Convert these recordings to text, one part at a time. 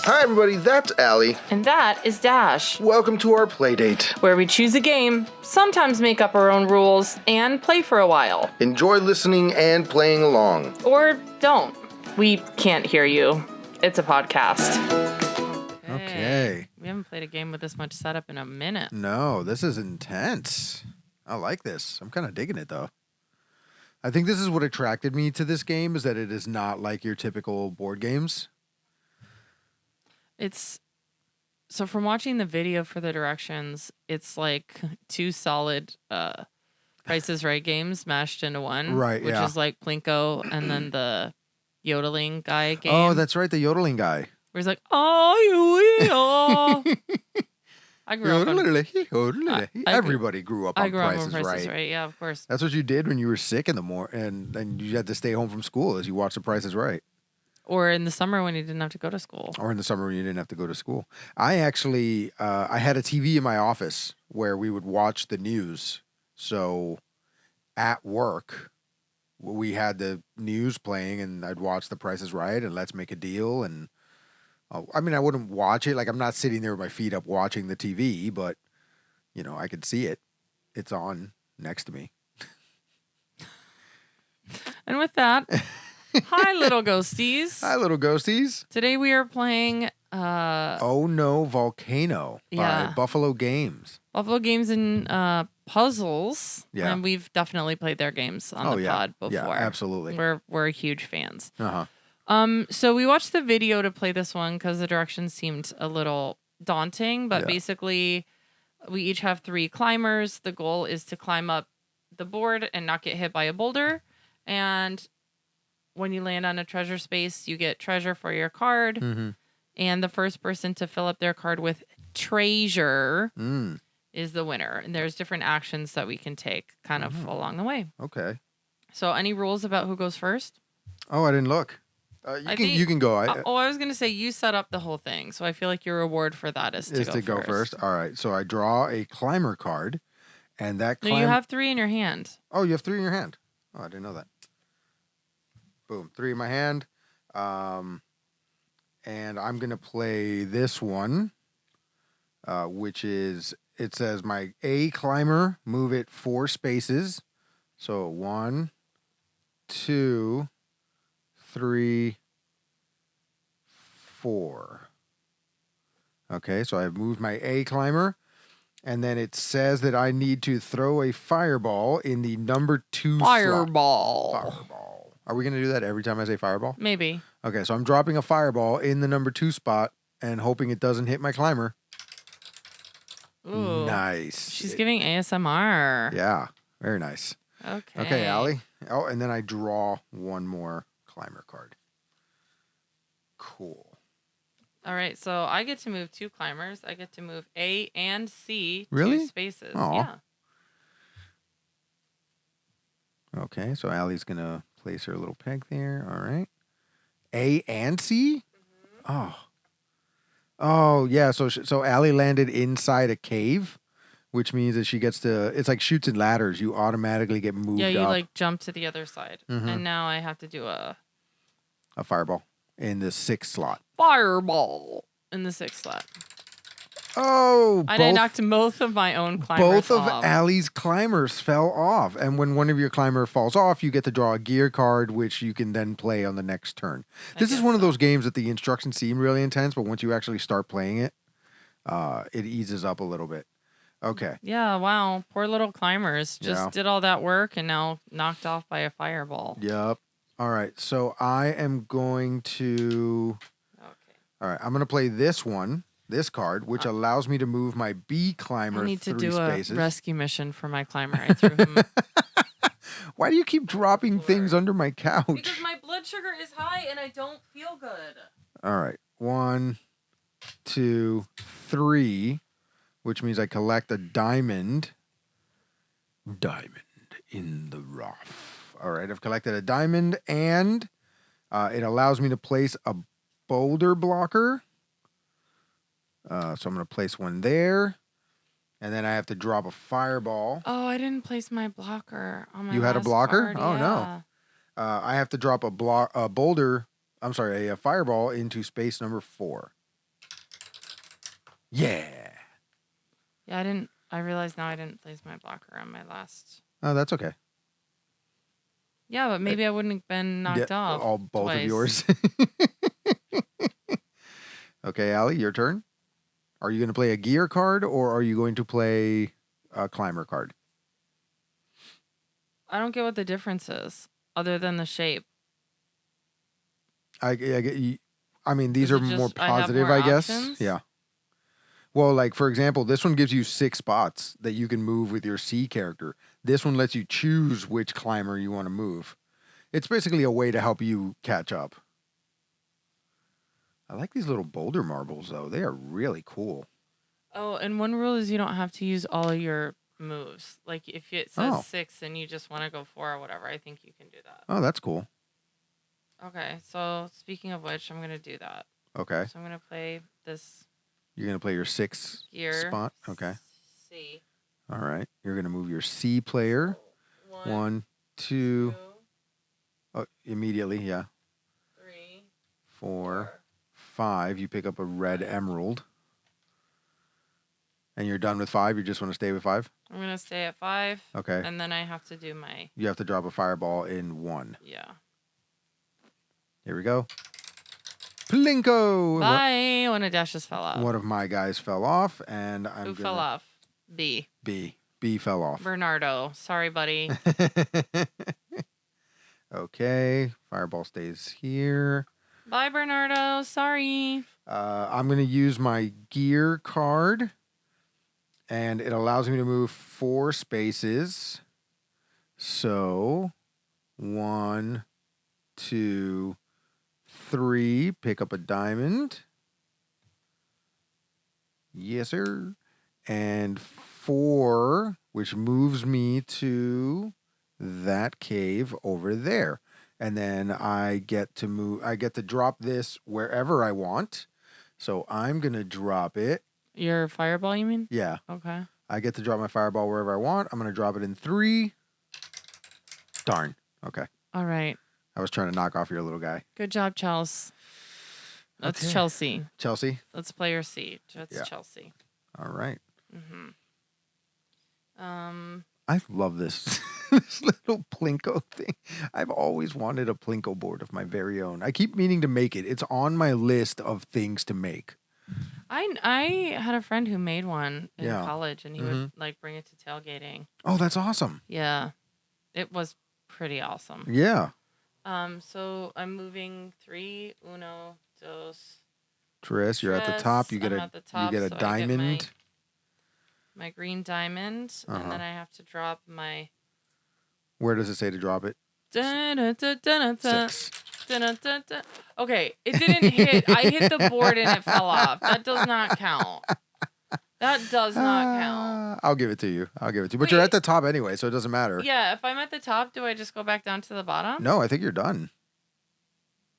Hi everybody, that's Allie. And that is Dash, Welcome to our Playdate. where we choose a game, sometimes make up our own rules, and play for a while. Enjoy listening and playing along. Or don't. We can't hear you. It's a podcast. Okay. We haven't played a game with this much setup in a minute. No, this is intense. I like this. I'm kind of digging it, though. I think this is what attracted me to this game, is that it is not like your typical board games. It's so from watching the video for the directions, it's like two solid Price is Right games mashed into one. Right, which yeah. is like Plinko and then the yodeling guy game. Oh, that's right, the yodeling guy. where he's like, oh, you will. I grew up on Everybody grew up on Price is Price is Right. Right. Yeah, of course. That's what you did when you were sick in the morning and you had to stay home from school as you watched the Price is Right. Or in the summer when you didn't have to go to school. Or in the summer when you didn't have to go to school. I actually, I had a TV in my office where we would watch the news. So at work, we had the news playing and I'd watch The Price is Right and Let's Make a Deal. And I mean, I wouldn't watch it. Like, I'm not sitting there with my feet up watching the TV, but, you know, I could see it. It's on next to me. And with that, hi, little ghosties. Hi, little ghosties. Today we are playing Oh No Volcano by Buffalo Games. Buffalo Games and Puzzles. Yeah. And we've definitely played their games on the pod before. Yeah, absolutely. We're huge fans. Uh-huh. So we watched the video to play this one because the directions seemed a little daunting, but basically we each have 3 climbers. The goal is to climb up the board and not get hit by a boulder. And when you land on a treasure space, you get treasure for your card. Mm-hmm. And the first person to fill up their card with treasure is the winner. And there's different actions that we can take kind of along the way. Okay. So any rules about who goes first? Oh, I didn't look. You can go. I was going to say you set up the whole thing. So I feel like your reward for that is to go first. All right. So I draw a climber card. And that climber... No, you have 3 in your hand. Oh, you have 3 in your hand. Oh, I didn't know that. Boom. 3 in my hand. And I'm going to play this one, which is, it says my A climber, move it 4 spaces. So 1, 2, 3, 4. Okay, so I've moved my A climber. And then it says that I need to throw a fireball in the number 2 slot. Fireball. Are we going to do that every time I say fireball? Maybe. Okay, so I'm dropping a fireball in the number 2 spot and hoping it doesn't hit my climber. Ooh. Nice. She's giving ASMR. Yeah, very nice. Okay. Okay, Allie. Oh, and then I draw one more climber card. Cool. All right, so I get to move 2 climbers. I get to move A and C 2 spaces. Aw. Yeah. Okay, so Allie's going to place her little peg there. All right. A and C? Mm-hmm. Oh, yeah. So Allie landed inside a cave, which means that she gets to, it's like Chutes and Ladders. You automatically get moved up. Yeah, you like jump to the other side. Mm-hmm. And now I have to do a fireball in the 6th slot. Fireball in the 6th slot. Oh, I knocked both of my own climbers Both of off. Allie's climbers fell off. And when one of your climber falls off, you get to draw a gear card, which you can then play on the next turn. This is one of those games that the instructions seem really intense, but once you actually start playing it, it eases up a little bit. Okay. Yeah, wow. Poor little climbers just did all that work and now knocked off by a fireball. Yep. All right. So I am going to... Okay. All right. I'm going to play this card, which allows me to move my B climber 3 spaces. I need to do a rescue mission for my climber. I threw him. Why do you keep dropping things under my couch? Because my blood sugar is high and I don't feel good. All right. 1, 2, 3, which means I collect a diamond. Diamond in the rough. All right. I've collected a diamond, and it allows me to place a boulder blocker. So I'm going to place one there. And then I have to drop a fireball. Oh, I didn't place my blocker on my You had a blocker? card. Oh, no. I have to drop a fireball into space number 4. Yeah. Yeah, I realize now I didn't place my blocker on my last. Oh, that's okay. Yeah, but maybe I wouldn't have been knocked off. All both twice. of yours. Okay, Allie, your turn. Are you going to play a gear card or are you going to play a climber card? I don't get what the difference is, other than the shape. I mean, these Is are it more just I have positive, more I guess. options? Yeah. Well, like, for example, this one gives you 6 spots that you can move with your C character. This one lets you choose which climber you want to move. It's basically a way to help you catch up. I like these little boulder marbles, though. They are really cool. Oh, and one rule is you don't have to use all of your moves. Like if it says Oh. 6 and you just want to go 4 or whatever, I think you can do that. Oh, that's cool. Okay, so speaking of which, I'm gonna do that. Okay. So I'm gonna play this You're going to play your 6 gear spot? Okay. C. All right. You're going to move your C player. 1, 2. Oh, immediately, yeah. 3, 4, 5. You pick up a red emerald. And you're done with 5? You just want to stay with 5? I'm gonna stay at 5. Okay. And then I have to do my. You have to drop a fireball in 1. Yeah. Here we go. Plinko! Bye. One of Dash's fell off. One of my guys fell off, and I'm Who gonna... fell off? B. B fell off. Bernardo. Sorry, buddy. Okay. Fireball stays here. Bye, Bernardo. Sorry. I'm going to use my gear card, and it allows me to move 4 spaces. So, 1, 2, 3. Pick up a diamond. Yes, sir. And 4, which moves me to that cave over there. And then I get to drop this wherever I want. So I'm going to drop it. Your fireball, you mean? Yeah. Okay. I get to drop my fireball wherever I want. I'm going to drop it in 3. Darn. Okay. All right. I was trying to knock off your little guy. Good job, Chelsea. That's Okay. Chelsea. Chelsea? That's player C. That's Yeah. Chelsea. All right. Mm-hmm. I love this, this little Plinko thing. I've always wanted a Plinko board of my very own. I keep meaning to make it. It's on my list of things to make. I had a friend who made one in Yeah. college, and he would like bring it to tailgating. Oh, that's awesome. Yeah, it was pretty awesome. Yeah. So I'm moving 3, 1, 2. Tris, you're at the top. You get I'm a at the top, you get a so I get diamond. my green diamond, and then I have to drop my. Where does it say to drop it? 6. Okay, it didn't hit. I hit the board and it fell off. That does not count. That does not count. I'll give it to you. But you're at the top anyway, so it doesn't matter. Yeah, if I'm at the top, do I just go back down to the bottom? No, I think you're done.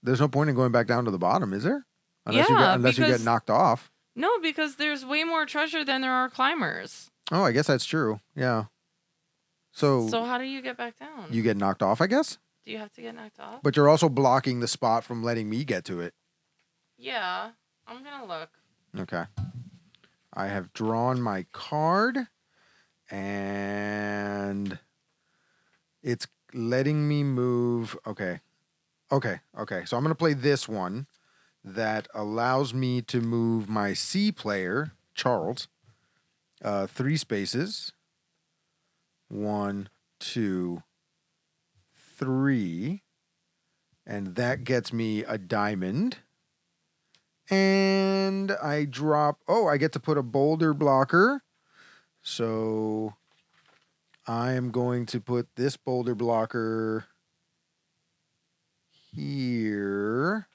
There's no point in going back down to the bottom, is there? Unless you get knocked off. No, because there's way more treasure than there are climbers. Oh, I guess that's true. Yeah. So how do you get back down? you get knocked off, I guess? Do you have to get knocked off? But you're also blocking the spot from letting me get to it. Yeah, I'm gonna look. Okay. I have drawn my card, and it's letting me move. Okay. So I'm going to play this one that allows me to move my C player, Charles, 3 spaces. 1, 2, 3. And that gets me a diamond. And I get to put a boulder blocker. So I am going to put this boulder blocker here.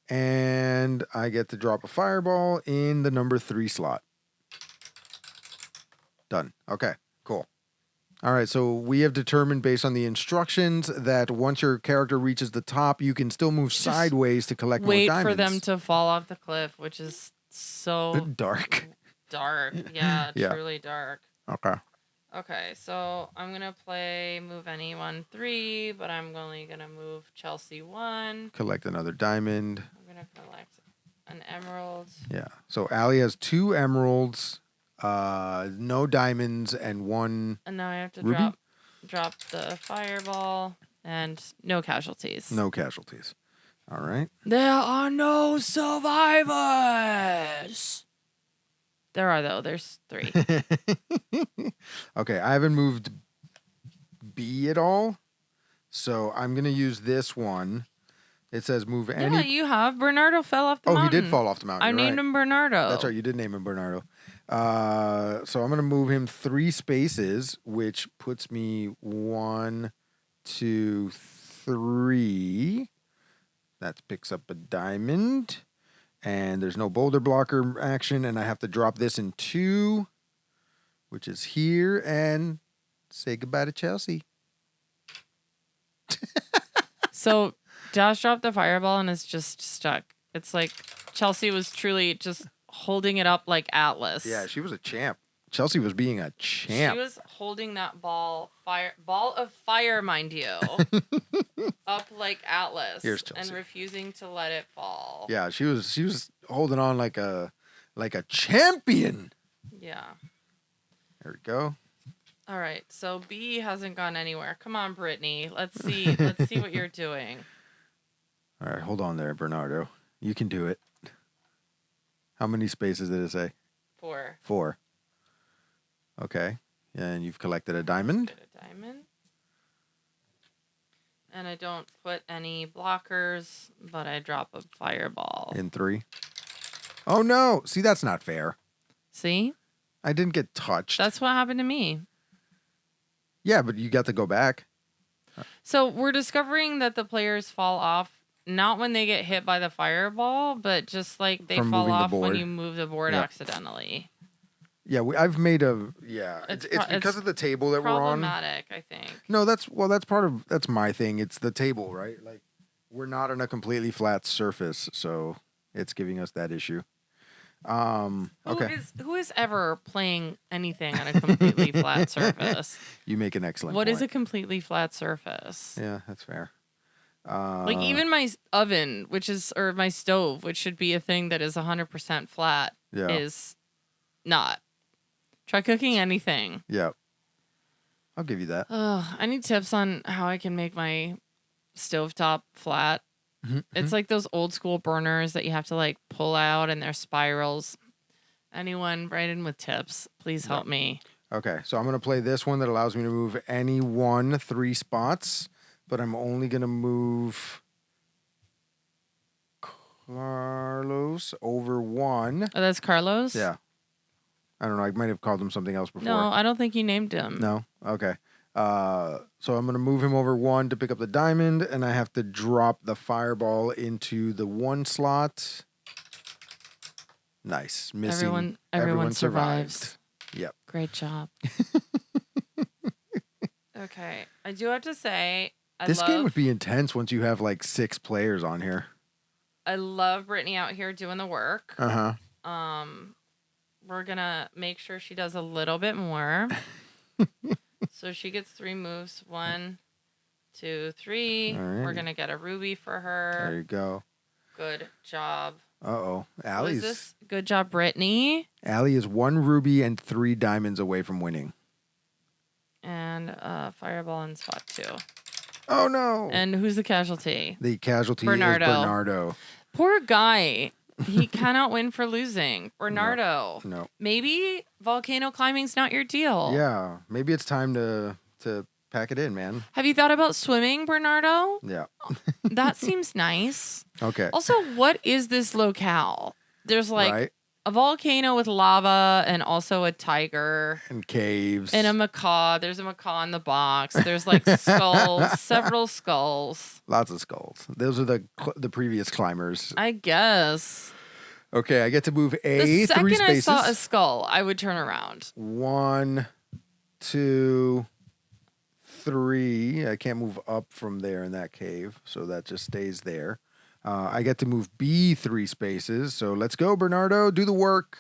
And I get to drop a fireball in the number 3 slot. Done. Okay, cool. All right, so we have determined based on the instructions that once your character reaches the top, you can still move sideways to collect more diamonds. Wait for them to fall off the cliff, which is so dark. Dark. Yeah, Yeah. Truly dark. Okay. Okay, so I'm going to move anyone 3, but I'm only going to move Chelsea 1. Collect another diamond. I'm going to collect an emerald. Yeah. So Allie has 2 emeralds, no diamonds, and 1 And now I have to ruby? drop the fireball and no casualties. No casualties. All right. There are no survivors. There are though. There's 3. Okay, I haven't moved B at all, so I'm gonna use this one. It says move any. Yeah, you have. Bernardo fell off the Oh, mountain. he did fall off the mountain. I You're named right. him Bernardo. That's right. You did name him Bernardo. So I'm gonna move him 3 spaces, which puts me 1, 2, 3. That picks up a diamond. And there's no boulder blocker action, and I have to drop this in 2, which is here, and say goodbye to Chelsea. So Josh dropped the fireball and it's just stuck. It's like Chelsea was truly just holding it up like Atlas. Yeah, she was a champ. Chelsea was being a champ. She was holding that ball of fire, mind you, up like Atlas. Here's Chelsea. And refusing to let it fall. Yeah, she was holding on like a champion. Yeah. There we go. All right. So B hasn't gone anywhere. Come on, Brittany. Let's see what you're doing. All right, hold on there, Bernardo. You can do it. How many spaces did it say? 4. 4. Okay. And you've collected a diamond. Get a diamond. And I don't put any blockers, but I drop a fireball. In 3. Oh, no. See, that's not fair. See? I didn't get touched. That's what happened to me. Yeah, but you got to go back. So we're discovering that the players fall off not when they get hit by the fireball, but just like they From fall moving the off when board. you move the board Yep. accidentally. Yeah, I've made a It's because it's of the table that we're on. Problematic, I think. No, that's my thing. It's the table, right? Like we're not on a completely flat surface, so it's giving us that issue. Okay. Who is ever playing anything on a completely flat surface? You make an excellent What point. is a completely flat surface? Yeah, that's fair. Like even my oven, or my stove, which should be a thing that is 100% flat, Yeah. is not. Try cooking anything. Yeah. I'll give you that. I need tips on how I can make my stovetop flat. It's like those old school burners that you have to like pull out and they're spirals. Anyone write in with tips, please help me. Okay, so I'm going to play this one that allows me to move any 3 spots, but I'm only going to move Carlos over 1. Oh, that's Carlos? Yeah. I don't know. I might have called him something else before. No, I don't think you named him. No? Okay. So I'm going to move him over 1 to pick up the diamond, and I have to drop the fireball into the 1 slot. Nice. Missing. Everyone survives. Yep. Great job. Okay. I do have to say, This game would be intense once you have like 6 players on here. I love Brittany out here doing the work. Uh-huh. We're going to make sure she does a little bit more. So she gets 3 moves. 1, 2, 3. All right. We're going to get a ruby for her. There you go. Good job. Uh-oh. Who is Allie's. this? Good job, Brittany. Allie is 1 ruby and 3 diamonds away from winning. And fireball in spot 2. Oh, no. And who's the casualty? The casualty Bernardo. is Bernardo. Poor guy. He cannot win for losing. Bernardo. No. Maybe volcano climbing's not your deal. Yeah. Maybe it's time to pack it in, man. Have you thought about swimming, Bernardo? Yeah. That seems nice. Okay. Also, what is this locale? There's like right? a volcano with lava and also a tiger. And caves. And a macaw. There's a macaw in the box. There's like skulls, several skulls. Lots of skulls. Those are the previous climbers. I guess. Okay, I get to move The 3 second spaces. I saw a skull, I would turn around. 1, 2, 3. I can't move up from there in that cave, so that just stays there. I get to move B 3 spaces, so let's go, Bernardo. Do the work.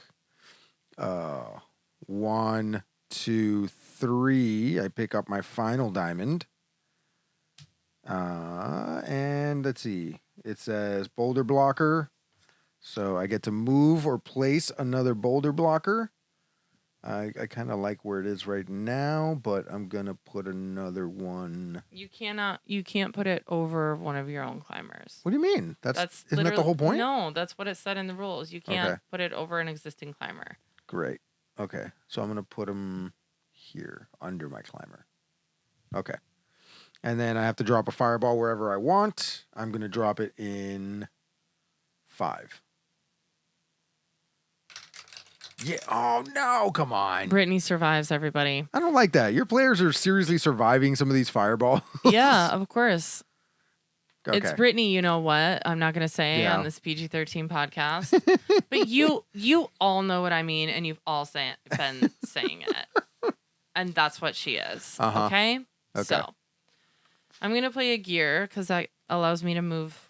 1, 2, 3. I pick up my final diamond. And let's see. It says boulder blocker. So I get to move or place another boulder blocker. I kind of like where it is right now, but I'm going to put another one. You can't put it over one of your own climbers. What do you mean? Isn't that the whole point? No, that's what it said in the rules. You can't Okay. put it over an existing climber. Great. Okay. So I'm going to put them here under my climber. Okay. And then I have to drop a fireball wherever I want. I'm going to drop it in 5. Yeah. Oh, no. Come on. Brittany survives, everybody. I don't like that. Your players are seriously surviving some of these fireballs. Yeah, of course. Okay. It's Brittany, you know what? I'm not going to say on this PG-13 podcast. But you all know what I mean, and you've all been saying it. And that's what she is. Uh-huh. Okay? Okay. So, I'm going to play a gear because that allows me to move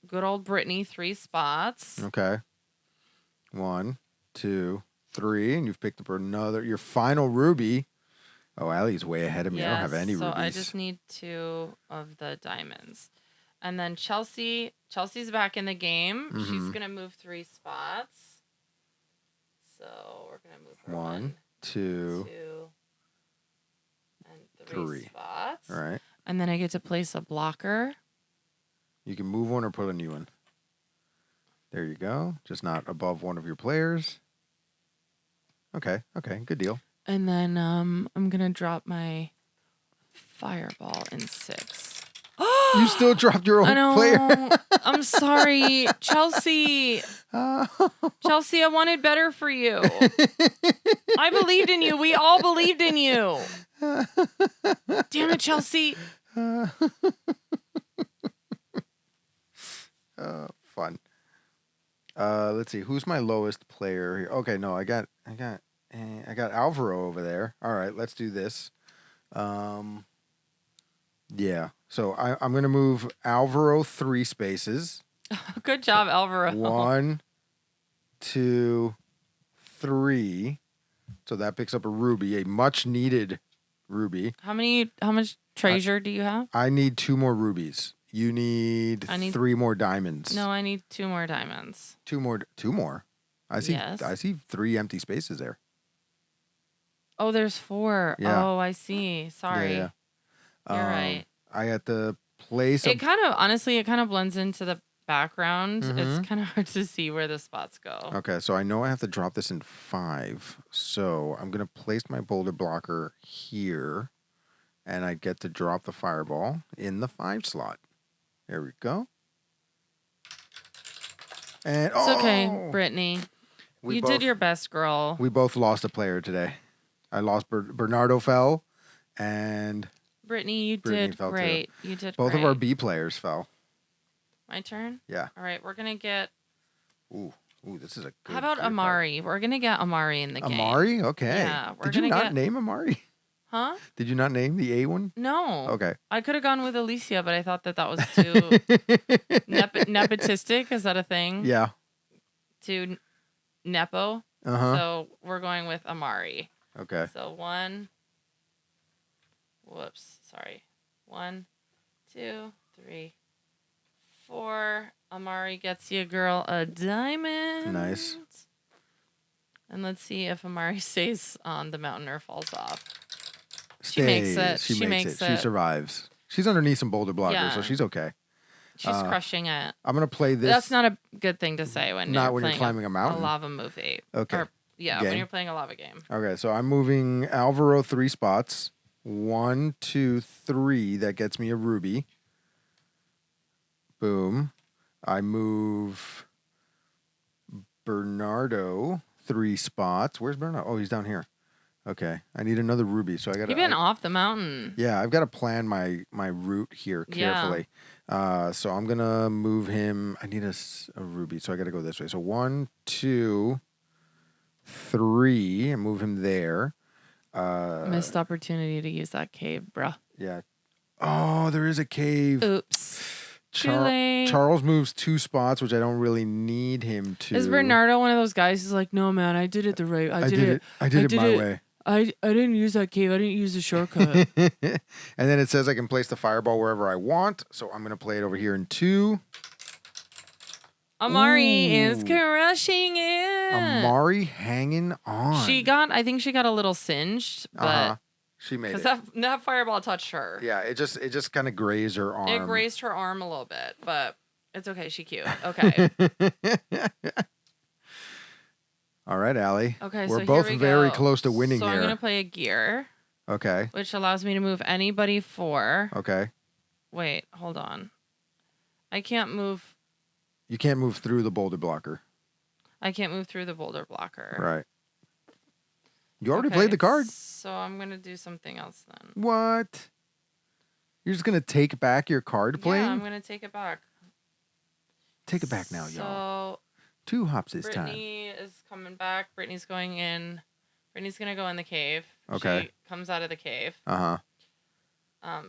good old Brittany 3 spots. Okay. 1, 2, 3, and you've picked up your final ruby. Oh, Allie's way ahead of me. I don't have any so rubies. I just need 2 of the diamonds. And then Chelsea's back in the game. Mhm. She's going to move 3 spots. So we're going to move her 1, 2, 2, and 3 3 spots. All right. And then I get to place a blocker. You can move one or put a new one. There you go. Just not above one of your players. Okay. Good deal. And then I'm going to drop my fireball in 6. You still dropped your I own know. player. I'm sorry. Chelsea, I wanted better for you. I believed in you. We all believed in you. Damn it, Chelsea. Fun. Let's see. Who's my lowest player here? Okay, no, I got Alvaro over there. All right, let's do this. Yeah. So I'm gonna move Alvaro 3 spaces. Good job, Alvaro. 1, 2, 3. So that picks up a ruby, a much needed ruby. How much treasure do you have? I need 2 more rubies. You need 3 more diamonds. No, I need 2 more diamonds. 2 more. I see. Yes. I see 3 empty spaces there. Oh, there's 4. Yeah. Oh, I see. Sorry. Yeah. You're right. I had to place. It kind of blends into the background. Mhm. It's kind of hard to see where the spots go. Okay, so I know I have to drop this in 5. So I'm gonna place my boulder blocker here, and I get to drop the fireball in the 5 slot. There we go. And It's okay, Brittany. You did your best, girl. We both lost a player today. I lost Bernardo fell, and Brittany, you Brittany did fell too. great. You did both great. of our B players fell. My turn? Yeah. All right, we're going to get... Ooh, this is a good... How about good Amari? We're going to get Amari in the card. game. Amari? Okay. Yeah, we're Did you gonna not get... name Amari? Huh? Did you not name the A one? No. Okay. I could have gone with Alicia, but I thought that was too nepotistic. Is that a thing? Yeah. Too nepo. Uh-huh. So we're going with Amari. Okay. So 1. Whoops. Sorry. 1, 2, 3, 4. Amari gets you, girl, a diamond. Nice. And let's see if Amari stays on the mountain or falls off. Stays. She makes it. She makes it. She survives. She's underneath some boulder blockers, so Yeah. she's okay. She's crushing it. I'm gonna play this. That's not a good thing to say when Not you're when you're playing climbing a mountain. lava movie. Okay. Or, yeah, Game. when you're playing a lava game. Okay, so I'm moving Alvaro 3 spots. 1, 2, 3. That gets me a ruby. Boom. I move Bernardo 3 spots. Where's Bernardo? Oh, he's down here. Okay. I need another ruby, so I got to... You've been off the mountain. Yeah, I've got to plan my route here carefully. So I'm going to move him. I need a ruby, so I got to go this way. So 1, 2, 3, and move him there. Missed opportunity to use that cave, bruh. Yeah. Oh, there is a cave. Oops. Too late. Charles moves 2 spots, which I don't really need him to. Is Bernardo one of those guys who's like, no, man, I did it the right... I did it my way. I didn't use that cave. I didn't use the shortcut. And then it says I can place the fireball wherever I want. So I'm going to play it over here in 2. Amari is Ooh. crushing it. Amari hanging on. I think she got a little singed, but she made it. because that fireball touched her. Yeah, it just kind of grazed her arm. It grazed her arm a little bit, but it's okay. She's cute. Okay. All right, Allie. Okay, We're so both here we very go. close to winning so here. I'm gonna play a gear, Okay. which allows me to move anybody 4. Okay. Wait, hold on. I can't move. You can't move through the boulder blocker. I can't move through the boulder blocker. Right. You already Okay, played the card. So I'm gonna do something else then. What? You're just gonna take back your card playing? Yeah, I'm gonna take it back. Take it back now, y'all. So 2 hops this time. Brittany is coming back. Brittany's going in. Brittany's gonna go in the cave. Okay. She comes out of the cave. Uh-huh.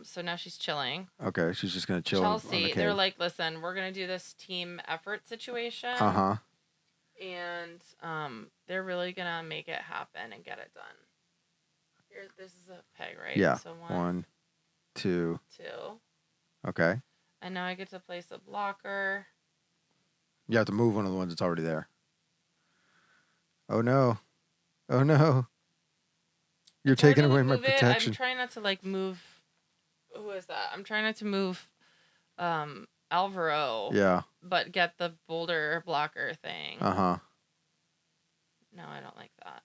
So now she's chilling. Okay, she's just gonna chill on the Chelsea, cave. they're like, listen, we're gonna do this team effort situation. Uh-huh. And they're really gonna make it happen and get it done. Here, this is a peg, right? Yeah. So 1, 2. 2. Okay. And now I get to place a blocker. You have to move one of the ones that's already there. Oh no. Oh no. You're taking away my protection. I'm trying not to like move. Who is that? I'm trying not to move Alvaro. Yeah. But get the boulder blocker thing. Uh-huh. No, I don't like that.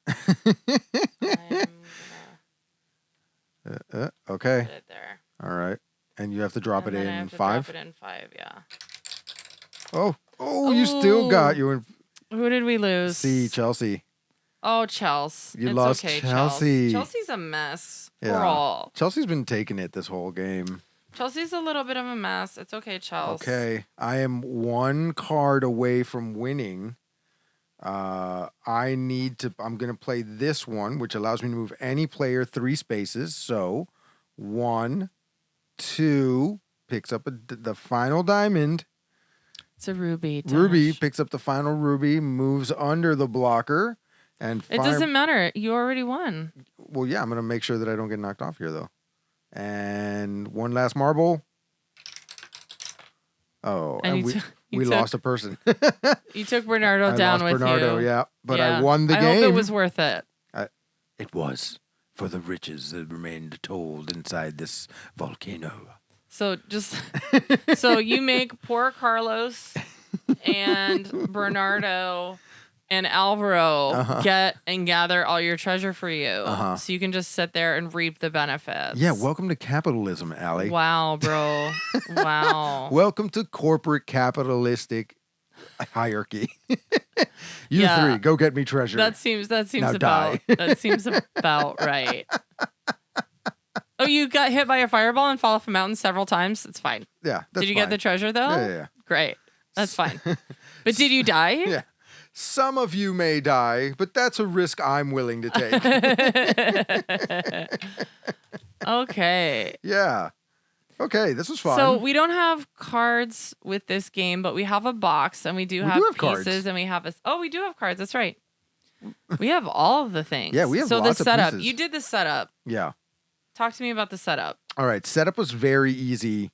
I'm gonna Okay. put it there. All right. And you have to drop And it then I in have to 5? Drop it in 5, yeah. Oh, you still got you in Who did we lose? C, Chelsea. Oh, Chelsea. You It's lost okay, Chelsea. Chelsea's a mess. Yeah. Poor all. Chelsea's been taking it this whole game. Chelsea's a little bit of a mess. It's okay, Chelsea. Okay. I am 1 card away from winning. I'm going to play this one, which allows me to move any player 3 spaces. So 1, 2, picks up the final diamond. It's a ruby. Ruby Tash. picks up the final ruby, moves under the blocker, and It doesn't matter. You already won. Well, yeah, I'm going to make sure that I don't get knocked off here, though. And 1 last marble. Oh, and we lost a person. You took Bernardo I down lost with Bernardo, you. yeah. But Yeah. I won the game. I hope it was worth it. It was for the riches that remained told inside this volcano. So so you make poor Carlos and Bernardo and Alvaro get and gather all your treasure for you. So you can just sit there and reap the benefits. Yeah, welcome to capitalism, Allie. Wow, bro. Wow. Welcome to corporate capitalistic hierarchy. You Yeah. 3, go get me treasure. That seems Now about die. that seems about right. Oh, you got hit by a fireball and fall off a mountain several times? It's fine. Yeah, that's Did you get the treasure though? Yeah. Great. That's fine. But did you die? Yeah. Some of you may die, but that's a risk I'm willing to take. Okay. Yeah. Okay, this was fun. So we don't have cards with this game, but we have a box and we do have have pieces cards. and we have we do have cards. That's right. We have all of the things. Yeah, we have so lots the of setup. pieces. You did the setup. Yeah. Talk to me about the setup. All right, setup was very easy.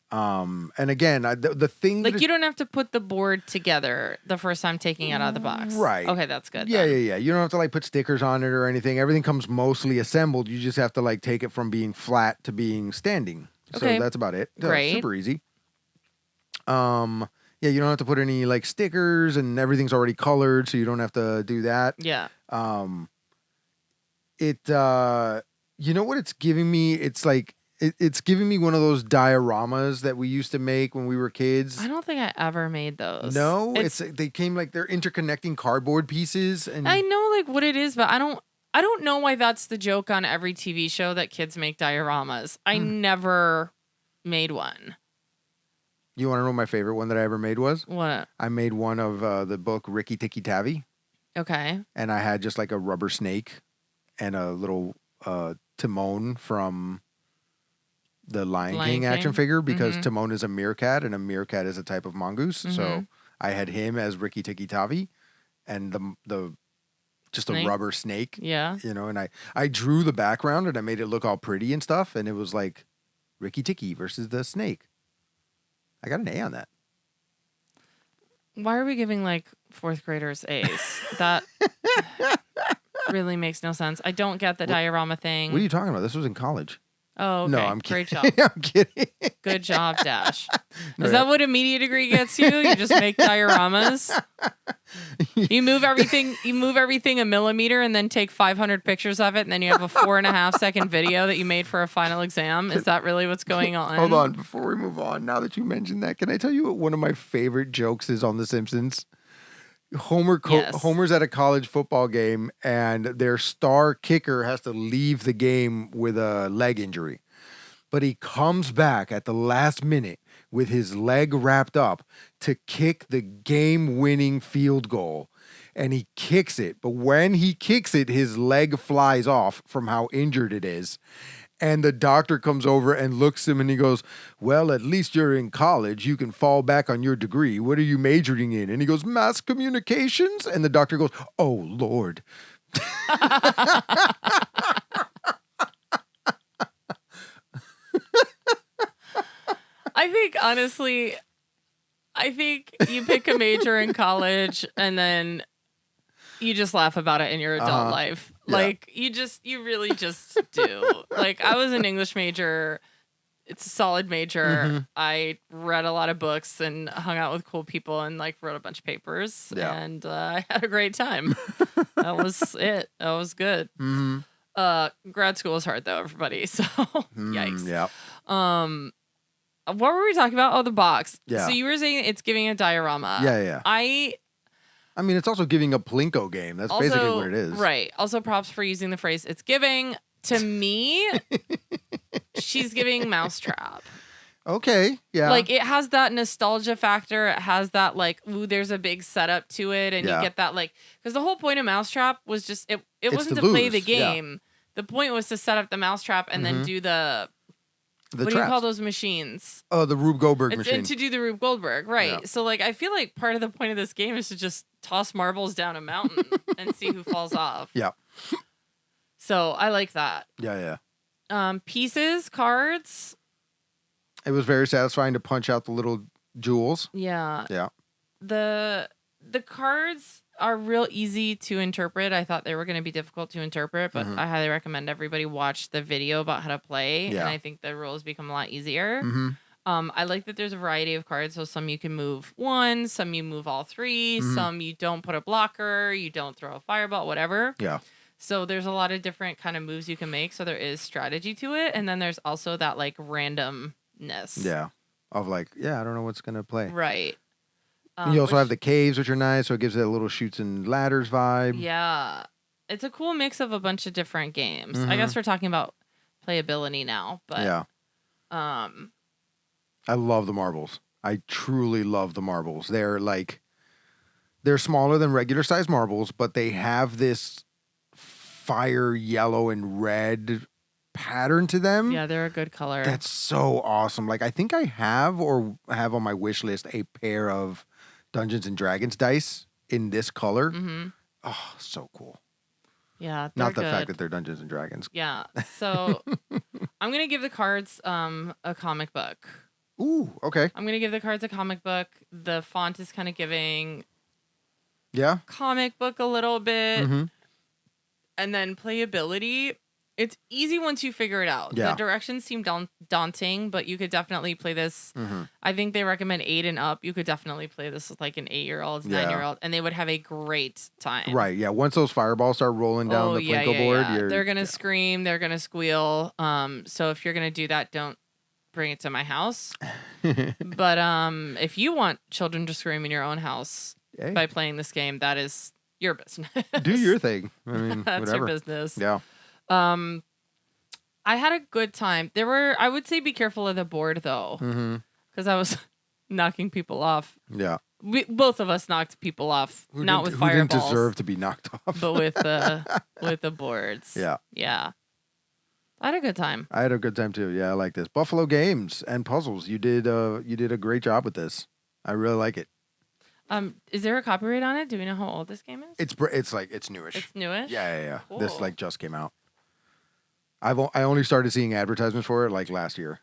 And again, the thing Like that you don't have to put the board together the first time taking it out of the box. Right. Okay, that's good. Yeah, then. yeah, yeah. You don't have to like put stickers on it or anything. Everything comes mostly assembled. You just have to like take it from being flat to being standing. Okay. So that's about it. So, Great. super easy. Yeah, you don't have to put any like stickers and everything's already colored, so you don't have to do that. Yeah. You know what it's giving me? It's like it's giving me one of those dioramas that we used to make when we were kids. I don't think I ever made those. No, they came like they're interconnecting cardboard pieces, and I know like what it is, but I don't know why that's the joke on every TV show that kids make dioramas. I never made one. You want to know what my favorite one that I ever made was? What? I made one of the book Ricky Tikki Tavi, Okay. and I had just like a rubber snake and a little Timon from the Lion King action figure, because Timon is a meerkat and a meerkat is a type of mongoose. So I had him as Ricky Tikki Tavi and the just Snake? a rubber snake. Yeah. You know, and I drew the background and I made it look all pretty and stuff, and it was like Ricky Tikki versus the snake. I got an A on that. Why are we giving like fourth graders A's? That really makes no sense. I don't get the diorama thing. What are you talking about? This was in college. Oh, okay. No, I'm Great kidding. job. I'm kidding. Good job, Dash. No, Is yeah. that what a media degree gets you? You just make dioramas. You move everything. You move everything a millimeter, and then take 500 pictures of it, and then you have a 4.5 second video that you made for a final exam. Is that really what's going on? Hold on. Before we move on, now that you mentioned that, can I tell you what one of my favorite jokes is on The Simpsons? Yes. Homer's at a college football game, and their star kicker has to leave the game with a leg injury. But he comes back at the last minute with his leg wrapped up to kick the game-winning field goal. And he kicks it. But when he kicks it, his leg flies off from how injured it is. And the doctor comes over and looks at him and he goes, well, at least you're in college. You can fall back on your degree. What are you majoring in? And he goes, mass communications. And the doctor goes, oh, Lord. I think, honestly, you pick a major in college and then you just laugh about it in your adult life. Yeah. Like, you really just do. Like, I was an English major. It's a solid major. Mm-hmm. I read a lot of books and hung out with cool people and, like, wrote a bunch of papers. Yeah. And I had a great time. That was it. That was good. Mm-hmm. Grad school is hard, though, everybody. So, yikes. Yeah. What were we talking about? Oh, the box. Yeah. So you were saying it's giving a diorama. Yeah. I mean, it's also giving a Plinko game. That's basically what it is. Right. Also, props for using the phrase it's giving. To me, she's giving Mousetrap. Okay. Yeah. Like, it has that nostalgia factor. It has that, like, ooh, there's a big setup to it. And you get that, like, because the whole point of Mousetrap was just, it wasn't to play the game. The point was to set up the Mousetrap and then do the what do you call those machines? Oh, the Rube Goldberg machine. And to do the Rube Goldberg, right. Yeah. So, like, I feel like part of the point of this game is to just toss marbles down a mountain and see who falls off. Yeah. So, I like that. Yeah. Pieces, cards. It was very satisfying to punch out the little jewels. Yeah. Yeah. The cards are real easy to interpret. I thought they were going to be difficult to interpret, but I highly recommend everybody watch the video about how to play. Yeah. And I think the rules become a lot easier. Mm-hmm. I like that there's a variety of cards. So some you can move one, some you move all three, some you don't put a blocker, you don't throw a fireball, whatever. Yeah. So there's a lot of different kind of moves you can make. So there is strategy to it. And then there's also that like randomness. Yeah. Of like, I don't know what's going to play. Right. And you also have the caves, which are nice. So it gives it a little shoots and ladders vibe. Yeah. It's a cool mix of a bunch of different games. I guess we're talking about playability now, but yeah. I love the marbles. I truly love the marbles. They're smaller than regular size marbles, but they have this fire yellow and red pattern to them. Yeah, they're a good color. That's so awesome. Like, I think I have on my wish list a pair of Dungeons and Dragons dice in this color. Mm-hmm. Oh, so cool. Yeah, not the good. fact that they're Dungeons and Dragons. Yeah. So I'm gonna give the cards a comic book. Ooh, okay. I'm gonna give the cards a comic book. The font is kind of giving comic book a little bit. Mm-hmm. And then playability. It's easy once you figure it out. Yeah. The directions seem daunting, but you could definitely play this. Mm-hmm. I think they recommend 8 and up. You could definitely play this with like an 8-year-old, 9-year-old, and they would have a great time. Right, yeah. Once those fireballs start rolling down the Plinko board, they're going to scream, they're going to squeal. So if you're going to do that, don't bring it to my house. But if you want children to scream in your own house by playing this game, that is your business. Do your thing. I mean, that's whatever. your business. Yeah. I had a good time. I would say be careful of the board though, because I was knocking people off. Yeah. Both of us knocked people off, not with fireballs. Who didn't deserve to be knocked off. But with the boards. Yeah. Yeah. I had a good time. I had a good time too. Yeah, I like this. Buffalo Games and Puzzles. You did a great job with this. I really like it. Is there a copyright on it? Do we know how old this game is? It's newish. It's newish? Yeah. Cool. This just came out. I only started seeing advertisements for it last year.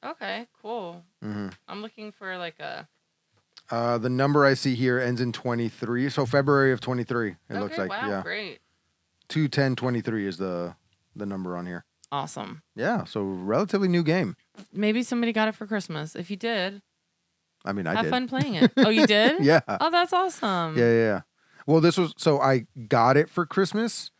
Okay, cool. Mm-hmm. I'm looking for like a The number I see here ends in 23. So February of 23, it looks like. Wow, Yeah. great. 2/10/23 is the number on here. Awesome. Yeah, so relatively new game. Maybe somebody got it for Christmas. If you did, I mean, I have did. fun playing it. Oh, you did? Yeah. Oh, that's awesome. Yeah. Well, I got it for Christmas.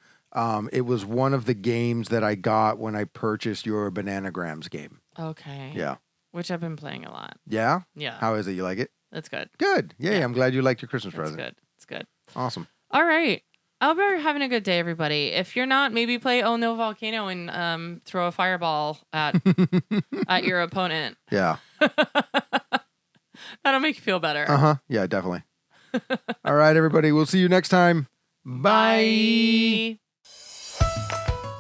It was one of the games that I got when I purchased your Bananagrams game. Okay. Yeah. Which I've been playing a lot. Yeah? Yeah. How is it? You like it? That's good. Good. Yay, Yeah. I'm glad you liked your Christmas That's present. good. It's good. Awesome. All right. I hope you're having a good day, everybody. If you're not, maybe play Oh No Volcano and throw a fireball at your opponent. Yeah. That'll make you feel better. Uh-huh. Yeah, definitely. All right, everybody. We'll see you next time. Bye.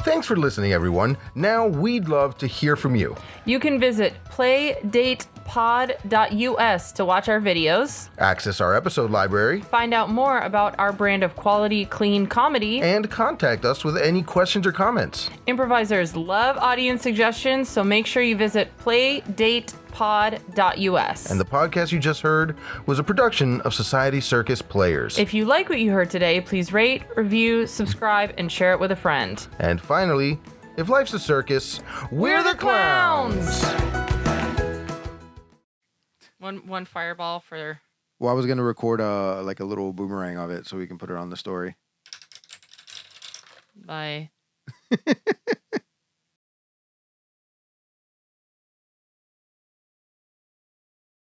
Thanks for listening, everyone. Now we'd love to hear from you. You can visit playdatepod.us to watch our videos, Access our episode library, find out more about our brand of quality, clean comedy. and contact us with any questions or comments. Improvisers love audience suggestions, so make sure you visit playdatepod.us. And the podcast you just heard was a production of Society Circus Players. If you like what you heard today, please rate, review, subscribe, and share it with a friend. And finally, if life's a circus, we're the clowns. One fireball for... Well, I was going to record a little boomerang of it so we can put it on the story. Bye.